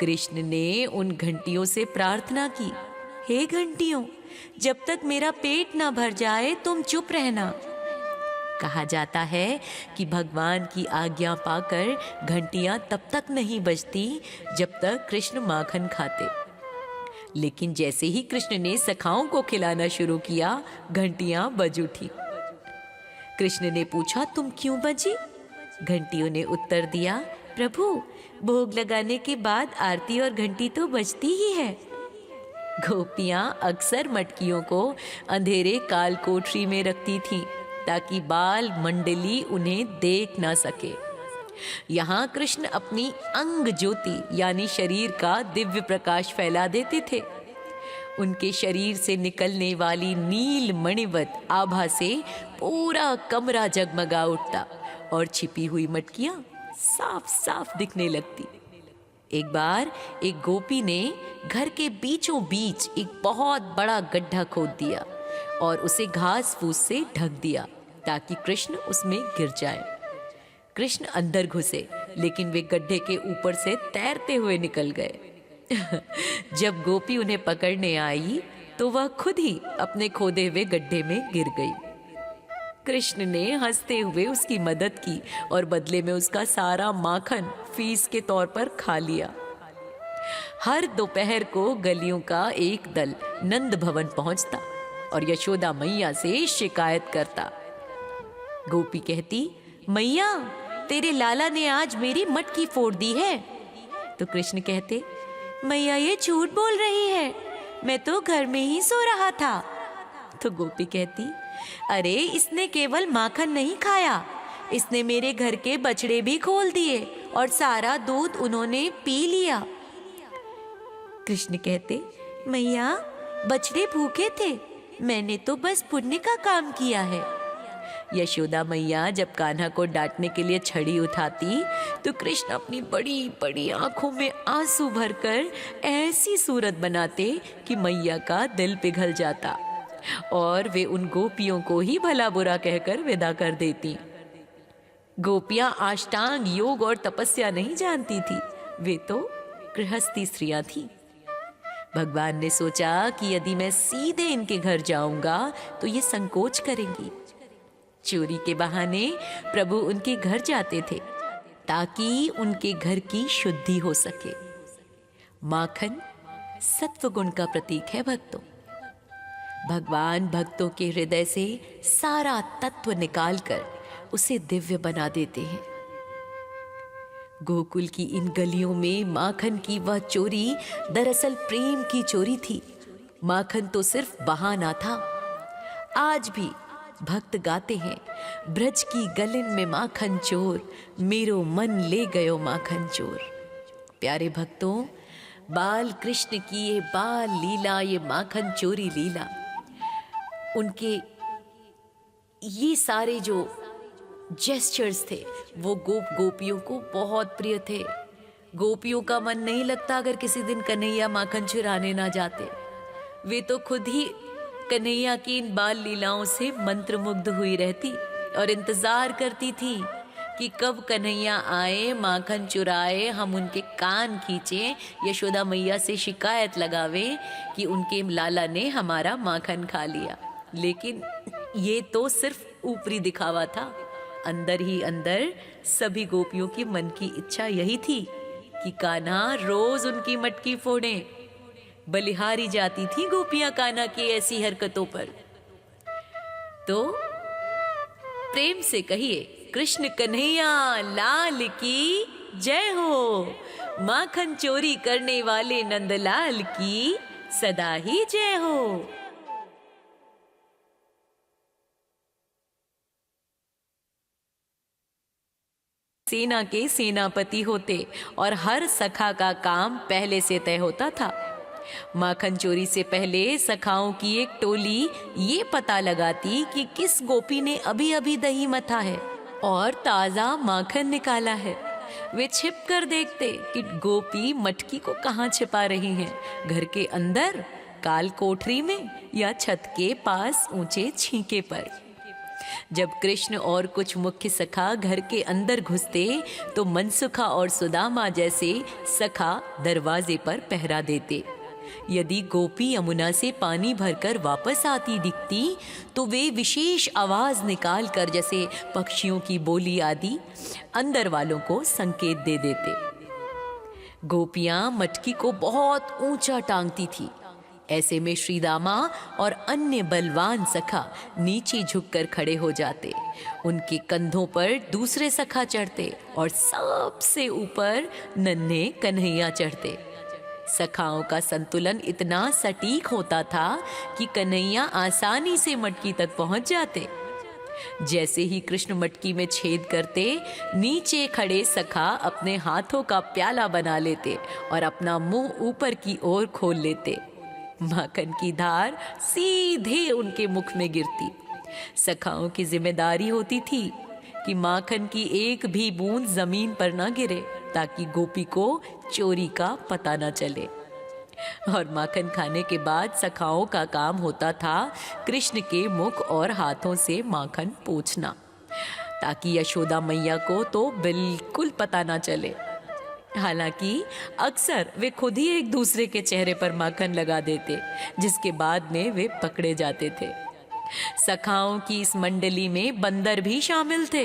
कृष्ण ने उन घंटियों से प्रार्थना की, हे घंटियों, जब तक मेरा पेट ना भर जाए तुम चुप रहना। कहा जाता है कि भगवान की आज्ञा पाकर घंटियां तब तक नहीं बजती जब तक कृष्ण माखन खाते। लेकिन जैसे ही कृष्ण ने सखाओं को खिलाना शुरू किया, घंटियां बज उठी। कृष्ण ने पूछा, तुम क्यों बजी? घंटियों ने उत्तर दिया, प्रभु, भोग लगाने के बाद आरती और घंटी तो बजती ही है। गोपियां अक्सर मटकियों को अंधेरे काल कोठरी में रखती थीं, ताकि बाल मंडली उन्हें देख ना सके। यहाँ कृष्ण अपनी अंग ज्योति यानी शरीर का दिव्य प्रकाश फैला देते थे। उनके शरीर से निकलने वाली नील मणिवत आभा से पूरा कमरा जगमगा उठता और छिपी हुई मटकियां साफ साफ दिखने लगती। एक बार एक गोपी ने घर के बीचों बीच एक बहुत बड़ा गड्ढा खोद दिया और उसे घास फूस से ढक दिया, ताकि कृष्ण उसमें गिर जाए। कृष्ण अंदर घुसे, लेकिन वे गड्ढे के ऊपर से तैरते हुए निकल गए। जब गोपी उन्हें पकड़ने आई तो वह खुद ही अपने खोदे हुए गड्ढे में गिर गई। कृष्ण ने हंसते हुए उसकी मदद की और बदले में उसका सारा माखन फीस के तौर पर खा लिया। हर दोपहर को गलियों का एक दल नंद भवन पहुंचता और यशोदा मैया से शिकायत करता। गोपी कहती, मैया, तेरे लाला ने आज मेरी मटकी फोड़ दी है। तो कृष्ण कहते, मैया ये झूठ बोल रही है, मैं तो घर में ही सो रहा था। तो गोपी कहती, अरे इसने केवल माखन नहीं खाया, इसने मेरे घर के बछड़े भी खोल दिए और सारा दूध उन्होंने पी लिया। कृष्ण कहते, मैया, बछड़े भूखे थे, मैंने तो बस पुण्य का काम किया है। यशोदा मैया जब कान्हा को डांटने के लिए छड़ी उठाती तो कृष्ण अपनी बड़ी बड़ी आंखों में आंसू भरकर ऐसी सूरत बनाते कि मैया का दिल पिघल जाता और वे उन गोपियों को ही भला बुरा कहकर विदा कर देती। गोपियां अष्टांग योग और तपस्या नहीं जानती थी, वे तो गृहस्थी स्त्रियां थीं। भगवान ने सोचा कि यदि मैं सीधे इनके घर जाऊंगा तो ये संकोच करेंगी। चोरी के बहाने प्रभु उनके घर जाते थे ताकि उनके घर की शुद्धि हो सके। माखन सत्व गुण का प्रतीक है भक्तों। भगवान भक्तों के हृदय से सारा तत्व निकालकर उसे दिव्य बना देते हैं। गोकुल की इन गलियों में माखन की वह चोरी दरअसल प्रेम की चोरी थी। माखन तो सिर्फ बहाना था। आज भी भक्त गाते हैं, ब्रज की गलिन में माखन चोर, मेरो मन ले गयो माखन चोर। प्यारे भक्तों, बाल कृष्ण की ये बाल लीला, ये माखन चोरी लीला, उनके ये सारे जो जेस्चर्स थे वो गोपियों को बहुत प्रिय थे। गोपियों का मन नहीं लगता अगर किसी दिन कन्हैया माखन चुराने ना जाते। वे तो खुद ही कन्हैया की इन बाल लीलाओं से मंत्रमुग्ध हुई रहती और इंतजार करती थी कि कब कन्हैया आए, माखन चुराए, हम उनके कान खींचे, यशोदा मैया से शिकायत लगावे कि उनके लाला ने हमारा माखन खा लिया। लेकिन ये तो सिर्फ ऊपरी दिखावा था। अंदर ही अंदर सभी गोपियों की मन की इच्छा यही थी कि कान्हा रोज उनकी मटकी फोड़े। बलिहारी जाती थी गोपियां कान्हा की ऐसी हरकतों पर। तो प्रेम से कहिए, कृष्ण कन्हैया लाल की जय हो। माखन चोरी करने वाले नंदलाल की सदा ही जय हो। सेना के सेनापति होते और हर सखा का काम पहले से तय होता था। माखन चोरी से पहले सखाओं की एक टोली ये पता लगाती कि किस गोपी ने अभी अभी दही मथा है और ताजा माखन निकाला है। वे छिप कर देखते कि गोपी मटकी को कहाँ छिपा रही हैं, घर के अंदर, काल कोठरी में या छत के पास ऊंचे छींके पर। जब कृष्ण और कुछ मुख्य सखा घर के अंदर घुसते तो मनसुखा और सुदामा जैसे सखा दरवाजे पर पहरा देते। यदि गोपी यमुना से पानी भरकर वापस आती दिखती तो वे विशेष आवाज निकालकर, जैसे पक्षियों की बोली आदि, अंदर वालों को संकेत दे देते। गोपियां मटकी को बहुत ऊंचा टांगती थी। ऐसे में श्रीदामा और अन्य बलवान सखा नीचे झुककर खड़े हो जाते। उनके कंधों पर दूसरे सखा चढ़ते और सबसे ऊपर नन्हे कन्हैया चढ़ते। सखाओं का संतुलन इतना सटीक होता था कि कन्हैया आसानी से मटकी तक पहुंच जाते। जैसे ही कृष्ण मटकी में छेद करते, नीचे खड़े सखा अपने हाथों का प्याला बना लेते और अपना मुंह ऊपर की ओर खोल लेते। माखन की धार सीधे उनके मुख में गिरती। सखाओं की जिम्मेदारी होती थी कि माखन की एक भी बूंद जमीन पर ना गिरे, ताकि गोपी को चोरी का पता न चले। और माखन खाने के बाद सखाओं का काम होता था कृष्ण के मुख और हाथों से माखन पोंछना, ताकि यशोदा मैया को तो बिल्कुल पता ना चले। हालांकि अक्सर वे खुद ही एक दूसरे के चेहरे पर माखन लगा देते, जिसके बाद में वे पकड़े जाते थे। सखाओं की इस मंडली में बंदर भी शामिल थे।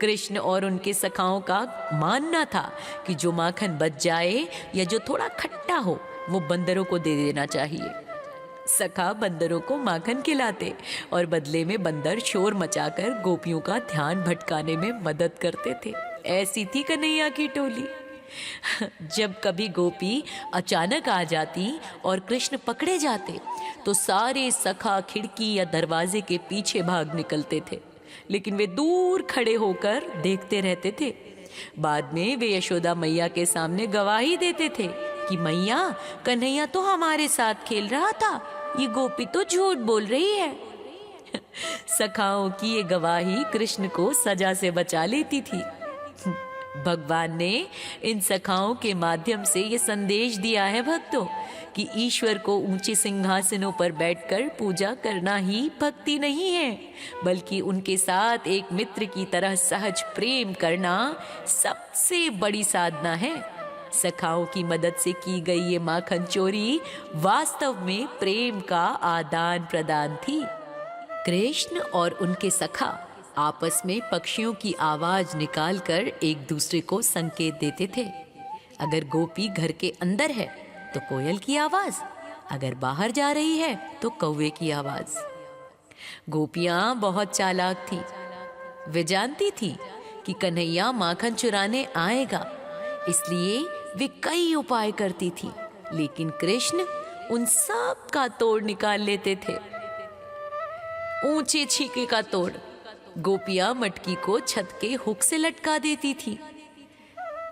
कृष्ण और उनके सखाओं का मानना था कि जो माखन बच जाए या जो थोड़ा खट्टा हो, वो बंदरों को दे देना चाहिए। सखा बंदरों को माखन खिलाते और बदले में बंदर शोर मचाकर गोपियों का ध्यान भटकाने में मदद करते थे। ऐसी थी कन्हैया की टोली। जब कभी गोपी अचानक आ जाती और कृष्ण पकड़े जाते तो सारे सखा खिड़की या दरवाजे के पीछे भाग निकलते थे, लेकिन वे दूर खड़े होकर देखते रहते थे। बाद में वे यशोदा मैया के सामने गवाही देते थे कि मैया, कन्हैया तो हमारे साथ खेल रहा था, ये गोपी तो झूठ बोल रही है। सखाओं की ये गवाही कृष्ण को सजा से बचा लेती थी। भगवान ने इन सखाओं के माध्यम से ये संदेश दिया है भक्तों कि ईश्वर को ऊंचे सिंहासनों पर बैठकर पूजा करना ही भक्ति नहीं है, बल्कि उनके साथ एक मित्र की तरह सहज प्रेम करना सबसे बड़ी साधना है। सखाओं की मदद से की गई ये माखन चोरी वास्तव में प्रेम का आदान प्रदान थी। कृष्ण और उनके सखा आपस में पक्षियों की आवाज निकालकर एक दूसरे को संकेत देते थे। अगर गोपी घर के अंदर है तो कोयल की आवाज, अगर बाहर जा रही है तो कौवे की आवाज। गोपियां बहुत चालाक थी। वे जानती थी कि कन्हैया माखन चुराने आएगा, इसलिए वे कई उपाय करती थी, लेकिन कृष्ण उन सब का तोड़ निकाल लेते थे। ऊंचे छीके का तोड़। गोपियां मटकी को छत के हुक से लटका देती थी।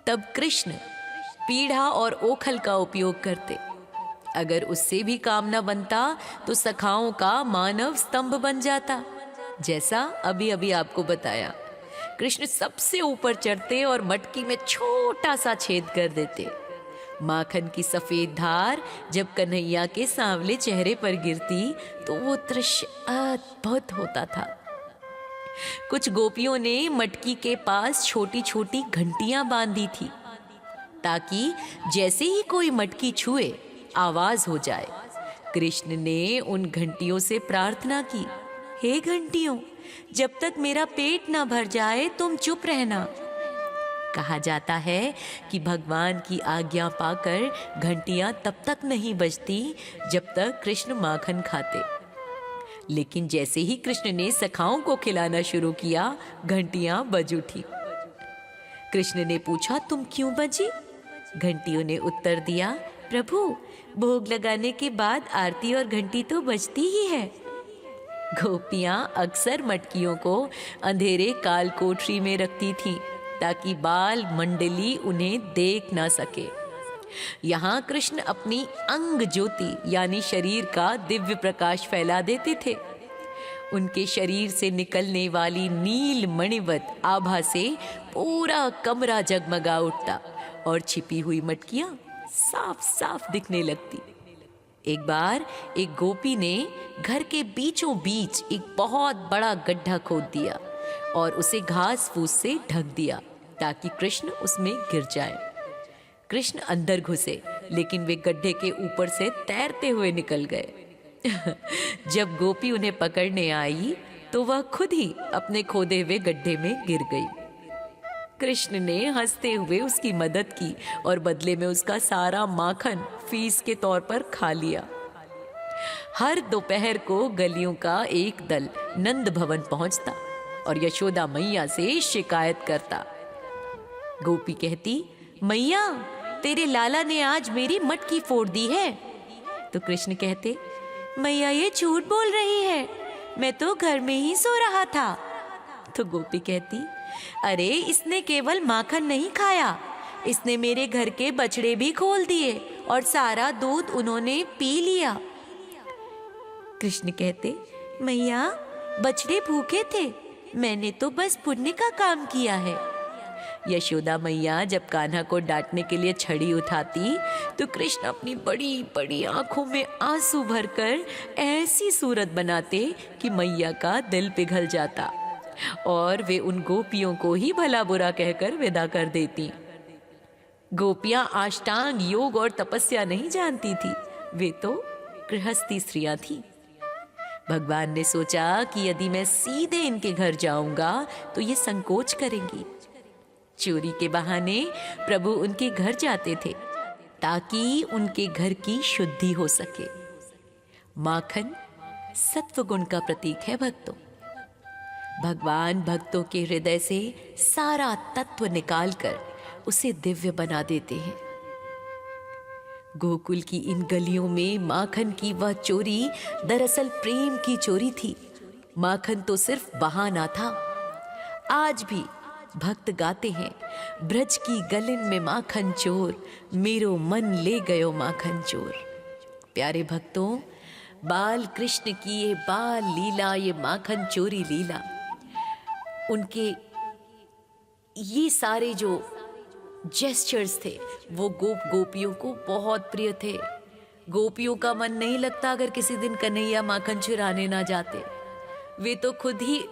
तब कृष्ण पीढ़ा और ओखल का उपयोग करते। अगर उससे भी काम न बनता तो सखाओं का मानव स्तंभ बन जाता, जैसा अभी अभी आपको बताया। कृष्ण सबसे ऊपर चढ़ते और मटकी में छोटा सा छेद कर देते। माखन की सफेद धार जब कन्हैया के सांवले चेहरे पर गिरती तो वो दृश्य अद्भुत होता था। कुछ गोपियों ने मटकी के पास छोटी छोटी घंटियां बांधी थी ताकि जैसे ही कोई मटकी छुए आवाज हो जाए। कृष्ण ने उन घंटियों से प्रार्थना की, हे घंटियों, जब तक मेरा पेट ना भर जाए तुम चुप रहना। कहा जाता है कि भगवान की आज्ञा पाकर घंटियां तब तक नहीं बजती जब तक कृष्ण माखन खाते। लेकिन जैसे ही कृष्ण ने सखाओं को खिलाना शुरू किया, घंटियां बज उठी। कृष्ण ने पूछा, तुम क्यों बजी? घंटियों ने उत्तर दिया, प्रभु, भोग लगाने के बाद आरती और घंटी तो बजती ही है। गोपियां अक्सर मटकियों को अंधेरे काल कोठरी में रखती थीं ताकि बाल मंडली उन्हें देख ना सके। यहाँ कृष्ण अपनी अंग ज्योति यानी शरीर का दिव्य प्रकाश फैला देते थे। उनके शरीर से निकलने वाली नील मणिवत आभा से पूरा कमरा जगमगा उठता और छिपी हुई मटकियां साफ साफ दिखने लगती। एक बार एक गोपी ने घर के बीचों बीच एक बहुत बड़ा गड्ढा खोद दिया और उसे घास फूस से ढक दिया ताकि कृष्ण उसमें गिर जाए। कृष्ण अंदर घुसे, लेकिन वे गड्ढे के ऊपर से तैरते हुए निकल गए। जब गोपी उन्हें पकड़ने आई तो वह खुद ही अपने खोदे हुए गड्ढे में गिर गई। कृष्ण ने हंसते हुए उसकी मदद की और बदले में उसका सारा माखन फीस के तौर पर खा लिया। हर दोपहर को गलियों का एक दल नंद भवन पहुंचता और यशोदा मैया से शिकायत करता। गोपी कहती, मैया, तेरे लाला ने आज मेरी मटकी फोड़ दी है। तो कृष्ण कहते, मैया ये झूठ बोल रही है, मैं तो घर में ही सो रहा था। तो गोपी कहती, अरे इसने केवल माखन नहीं खाया, इसने मेरे घर के बछड़े भी खोल दिए और सारा दूध उन्होंने पी लिया। कृष्ण कहते, मैया, बछड़े भूखे थे, मैंने तो बस पुण्य का काम किया है। यशोदा मैया जब कान्हा को डांटने के लिए छड़ी उठाती तो कृष्ण अपनी बड़ी बड़ी आंखों में आंसू भरकर ऐसी सूरत बनाते कि मैया का दिल पिघल जाता और वे उन गोपियों को ही भला बुरा कहकर विदा कर देती। गोपियां अष्टांग योग और तपस्या नहीं जानती थी, वे तो गृहस्थी स्त्रियां थीं। भगवान ने सोचा कि यदि मैं सीधे इनके घर जाऊंगा तो ये संकोच करेंगी। चोरी के बहाने प्रभु उनके घर जाते थे ताकि उनके घर की शुद्धि हो सके। माखन सत्व गुण का प्रतीक है भक्तों। भगवान भक्तों के हृदय से सारा तत्व निकालकर उसे दिव्य बना देते हैं। गोकुल की इन गलियों में माखन की वह चोरी दरअसल प्रेम की चोरी थी। माखन तो सिर्फ बहाना था। आज भी भक्त गाते हैं, ब्रज की गलिन में माखन चोर, मेरो मन ले गयो माखन चोर। प्यारे भक्तों, बाल कृष्ण की ये बाल लीला, ये माखन चोरी लीला, उनके ये सारे जो जेस्चर्स थे वो गोपियों को बहुत प्रिय थे। गोपियों का मन नहीं लगता अगर किसी दिन कन्हैया माखन चुराने ना जाते। वे तो खुद ही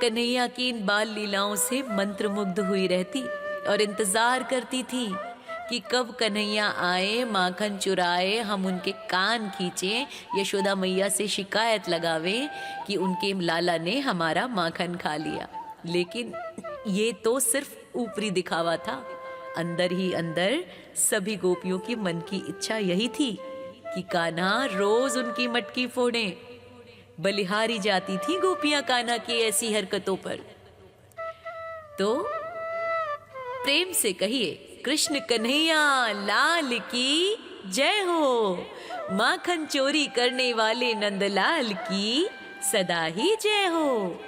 कन्हैया की इन बाल लीलाओं से मंत्रमुग्ध हुई रहती और इंतजार करती थी कि कब कन्हैया आए, माखन चुराए, हम उनके कान खींचे, यशोदा मैया से शिकायत लगावे कि उनके लाला ने हमारा माखन खा लिया। लेकिन ये तो सिर्फ ऊपरी दिखावा था। अंदर ही अंदर सभी गोपियों की मन की इच्छा यही थी कि कान्हा रोज उनकी मटकी फोड़े। बलिहारी जाती थी गोपियां कान्हा की ऐसी हरकतों पर। तो प्रेम से कहिए, कृष्ण कन्हैया लाल की जय हो। माखन चोरी करने वाले नंदलाल की सदा ही जय हो।